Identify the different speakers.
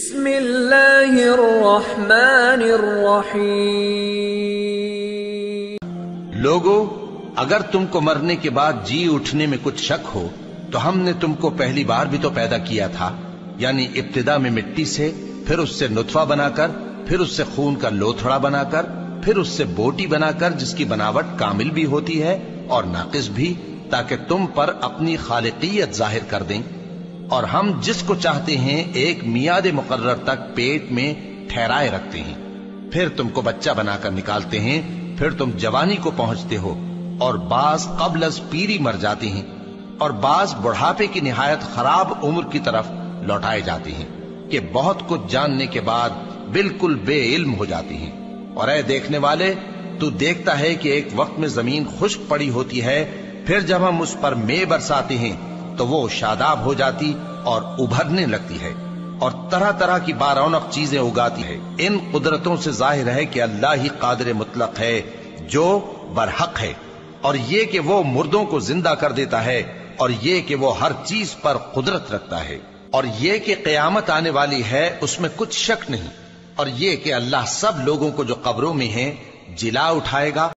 Speaker 1: بسم اللہ الرحمن الرحیم۔
Speaker 2: لوگو، اگر تم کو مرنے کے بعد جی اٹھنے میں کچھ شک ہو تو ہم نے تم کو پہلی بار بھی تو پیدا کیا تھا، یعنی ابتدا میں مٹی سے، پھر اس سے نطفہ بنا کر، پھر اس سے خون کا لوتھڑا بنا کر، پھر اس سے بوٹی بنا کر جس کی بناوٹ کامل بھی ہوتی ہے اور ناقص بھی، تاکہ تم پر اپنی خالقیت ظاہر کر دیں۔ اور ہم جس کو چاہتے ہیں ایک میعاد مقرر تک پیٹ میں ٹھہرائے رکھتے ہیں، پھر تم کو بچہ بنا کر نکالتے ہیں، پھر تم جوانی کو پہنچتے ہو، اور بعض قبل از پیری مر جاتے ہیں، اور بعض بڑھاپے کی نہایت خراب عمر کی طرف لوٹائے جاتے ہیں کہ بہت کچھ جاننے کے بعد بالکل بے علم ہو جاتے ہیں۔ اور اے دیکھنے والے، تو دیکھتا ہے کہ ایک وقت میں زمین خشک پڑی ہوتی ہے، پھر جب ہم اس پر مے برساتے ہیں تو وہ شاداب ہو جاتی اور ابھرنے لگتی ہے اور طرح طرح کی بارونق چیزیں اگاتی ہے۔ ان قدرتوں سے ظاہر ہے کہ اللہ ہی قادر مطلق ہے جو برحق ہے، اور یہ کہ وہ مردوں کو زندہ کر دیتا ہے، اور یہ کہ وہ ہر چیز پر قدرت رکھتا ہے، اور یہ کہ قیامت آنے والی ہے اس میں کچھ شک نہیں، اور یہ کہ اللہ سب لوگوں کو جو قبروں میں ہیں جلا اٹھائے گا۔